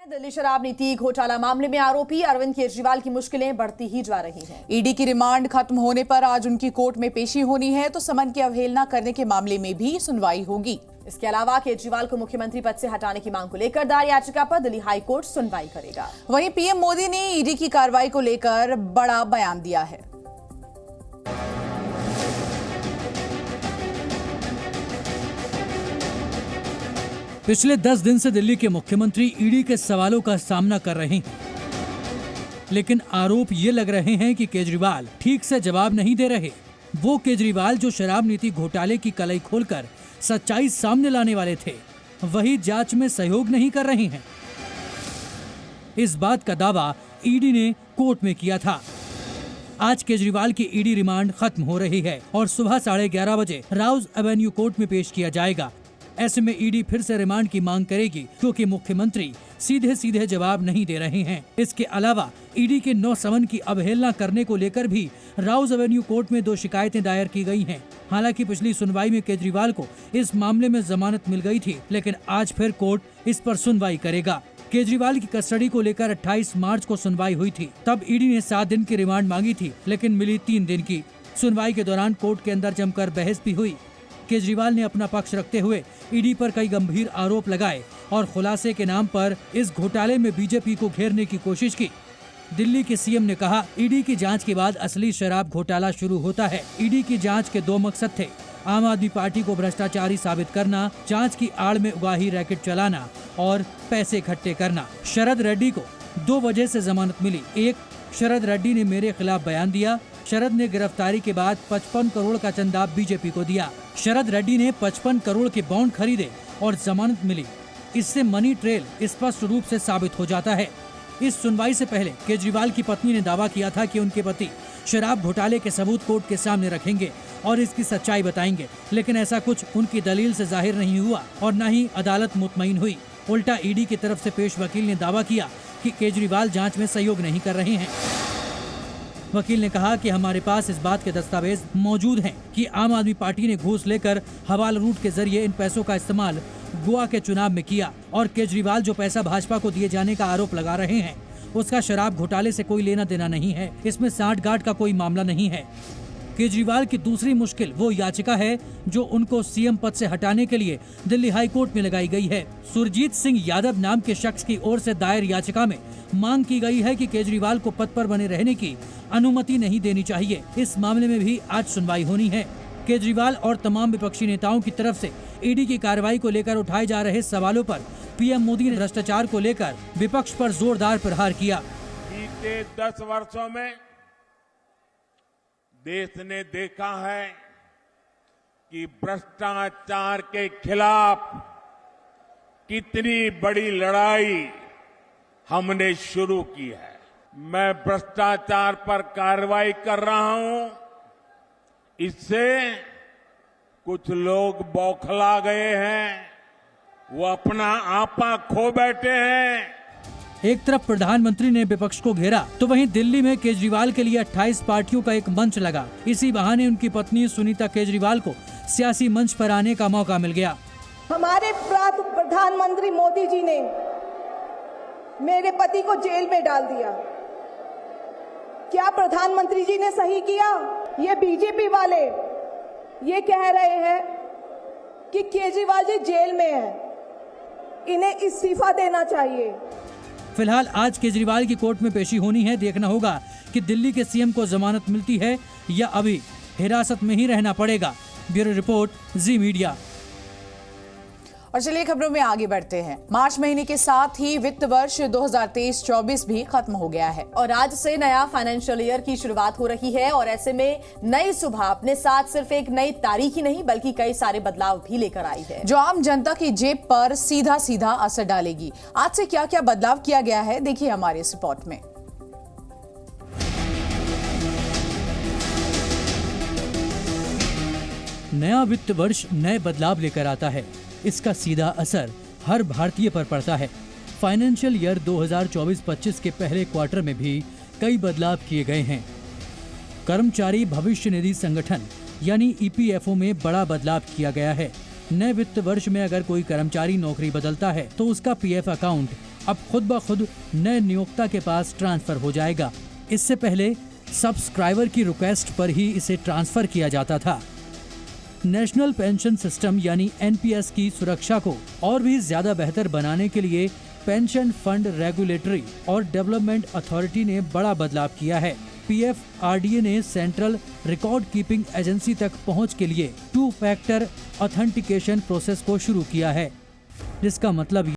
दिल्ली शराब नीति घोटाला मामले में आरोपी अरविंद केजरीवाल की मुश्किलें बढ़ती ही जा रही हैं। ईडी की रिमांड खत्म होने पर आज उनकी कोर्ट में पेशी होनी है, तो समन की अवहेलना करने के मामले में भी सुनवाई होगी। इसके अलावा केजरीवाल को मुख्यमंत्री पद से हटाने की मांग को लेकर दायर याचिका पर दिल्ली हाई कोर्ट सुनवाई करेगा। वहीं पीएम मोदी ने ईडी की कार्रवाई को लेकर बड़ा बयान दिया है। पिछले 10 दिन से दिल्ली के मुख्यमंत्री ईडी के सवालों का सामना कर रहे हैं, लेकिन आरोप ये लग रहे हैं कि केजरीवाल ठीक से जवाब नहीं दे रहे। वो केजरीवाल जो शराब नीति घोटाले की कलई खोलकर सच्चाई सामने लाने वाले थे, वही जांच में सहयोग नहीं कर रहे हैं। इस बात का दावा ईडी ने कोर्ट में किया था। आज केजरीवाल की ईडी रिमांड खत्म हो रही है और सुबह 11:30 बजे राउज एवेन्यू कोर्ट में पेश किया जाएगा। ऐसे में ईडी फिर से रिमांड की मांग करेगी, क्योंकि मुख्यमंत्री सीधे सीधे जवाब नहीं दे रहे हैं। इसके अलावा ईडी के 9 समन की अवहेलना करने को लेकर भी राउज एवेन्यू कोर्ट में 2 शिकायतें दायर की गई हैं। हालांकि पिछली सुनवाई में केजरीवाल को इस मामले में जमानत मिल गई थी, लेकिन आज फिर कोर्ट इस पर सुनवाई करेगा। केजरीवाल की कस्टडी को लेकर 28 मार्च को सुनवाई हुई थी। तब ईडी ने 7 दिन की रिमांड मांगी थी, लेकिन मिली 3 दिन की। सुनवाई के दौरान कोर्ट के अंदर जमकर बहस भी हुई। केजरीवाल ने अपना पक्ष रखते हुए ईडी पर कई गंभीर आरोप लगाए और खुलासे के नाम पर इस घोटाले में बीजेपी को घेरने की कोशिश की। दिल्ली के सीएम ने कहा, ईडी की जांच के बाद असली शराब घोटाला शुरू होता है। ईडी की जांच के 2 मकसद थे: आम आदमी पार्टी को भ्रष्टाचारी साबित करना, जांच की आड़ में उगाही रैकेट चलाना और पैसे इकट्ठे करना। शरद रेड्डी को 2 वजह से जमानत मिली। एक, शरद रेड्डी ने मेरे खिलाफ बयान दिया। शरद ने गिरफ्तारी के बाद 55 करोड़ का चंदा बीजेपी को दिया। शरद रेड्डी ने 55 करोड़ के बॉन्ड खरीदे और जमानत मिली। इससे मनी ट्रेल स्पष्ट रूप से साबित हो जाता है। इस सुनवाई से पहले केजरीवाल की पत्नी ने दावा किया था कि उनके पति शराब घोटाले के सबूत कोर्ट के सामने रखेंगे और इसकी सच्चाई बताएंगे, लेकिन ऐसा कुछ उनकी दलील से जाहिर नहीं हुआ और न ही अदालत मुतमईन हुई। उल्टा ईडी की तरफ से पेश वकील ने दावा किया कि केजरीवाल जांच में सहयोग नहीं कर रहे हैं। वकील ने कहा कि हमारे पास इस बात के दस्तावेज मौजूद हैं कि आम आदमी पार्टी ने घूस लेकर हवाला रूट के जरिए इन पैसों का इस्तेमाल गोवा के चुनाव में किया और केजरीवाल जो पैसा भाजपा को दिए जाने का आरोप लगा रहे हैं, उसका शराब घोटाले से कोई लेना देना नहीं है। इसमें सांठगांठ का कोई मामला नहीं है। केजरीवाल की दूसरी मुश्किल वो याचिका है जो उनको सीएम पद से हटाने के लिए दिल्ली हाई कोर्ट में लगाई गई है। सुरजीत सिंह यादव नाम के शख्स की ओर से दायर याचिका में मांग की गई है कि केजरीवाल को पद पर बने रहने की अनुमति नहीं देनी चाहिए। इस मामले में भी आज सुनवाई होनी है। केजरीवाल और तमाम विपक्षी नेताओं की तरफ से ईडी की कार्रवाई को लेकर उठाए जा रहे सवालों पर पीएम मोदी ने भ्रष्टाचार को लेकर विपक्ष पर जोरदार प्रहार किया। बीते 10 वर्षों में देश ने देखा है कि भ्रष्टाचार के खिलाफ कितनी बड़ी लड़ाई हमने शुरू की है। मैं भ्रष्टाचार पर कार्रवाई कर रहा हूं, इससे कुछ लोग बौखला गए हैं, वो अपना आपा खो बैठे हैं। एक तरफ प्रधानमंत्री ने विपक्ष को घेरा, तो वहीं दिल्ली में केजरीवाल के लिए 28 पार्टियों का एक मंच लगा। इसी बहाने उनकी पत्नी सुनीता केजरीवाल को सियासी मंच पर आने का मौका मिल गया। हमारे प्रधानमंत्री मोदी जी ने मेरे पति को जेल में डाल दिया। क्या प्रधानमंत्री जी ने सही किया? ये बीजेपी वाले ये कह रहे हैं कि केजरीवाल जी जेल में हैं, इन्हें इस्तीफा देना चाहिए। फिलहाल आज केजरीवाल की कोर्ट में पेशी होनी है। देखना होगा कि दिल्ली के सीएम को जमानत मिलती है या अभी हिरासत में ही रहना पड़ेगा। ब्यूरो रिपोर्ट, जी मीडिया। और चलिए खबरों में आगे बढ़ते हैं। मार्च महीने के साथ ही वित्त वर्ष 2023-24 भी खत्म हो गया है और आज से नया फाइनेंशियल ईयर की शुरुआत हो रही है। और ऐसे में नई सुबह अपने साथ सिर्फ एक नई तारीख ही नहीं बल्कि कई सारे बदलाव भी लेकर आई है, जो आम जनता की जेब पर सीधा सीधा असर डालेगी। आज से क्या क्या बदलाव किया गया है, देखिए हमारे इस रिपोर्ट में। नया वित्त वर्ष नए बदलाव लेकर आता है। इसका सीधा असर हर भारतीय पर पड़ता है। फाइनेंशियल ईयर 2024-25 के पहले क्वार्टर में भी कई बदलाव किए गए हैं। कर्मचारी भविष्य निधि संगठन यानी ईपीएफओ में बड़ा बदलाव किया गया है। नए वित्त वर्ष में अगर कोई कर्मचारी नौकरी बदलता है तो उसका पीएफ अकाउंट अब खुद ब खुद नए नियोक्ता के पास ट्रांसफर हो जाएगा। इससे पहले सब्सक्राइबर की रिक्वेस्ट पर ही इसे ट्रांसफर किया जाता था। नेशनल पेंशन सिस्टम यानी एनपीएस की सुरक्षा को और भी ज्यादा बेहतर बनाने के लिए पेंशन फंड रेगुलेटरी और डेवलपमेंट अथॉरिटी ने बड़ा बदलाव किया है। पीएफआरडीए ने सेंट्रल रिकॉर्ड कीपिंग एजेंसी तक पहुंच के लिए 2 फैक्टर ऑथेंटिकेशन प्रोसेस को शुरू किया है, जिसका मतलब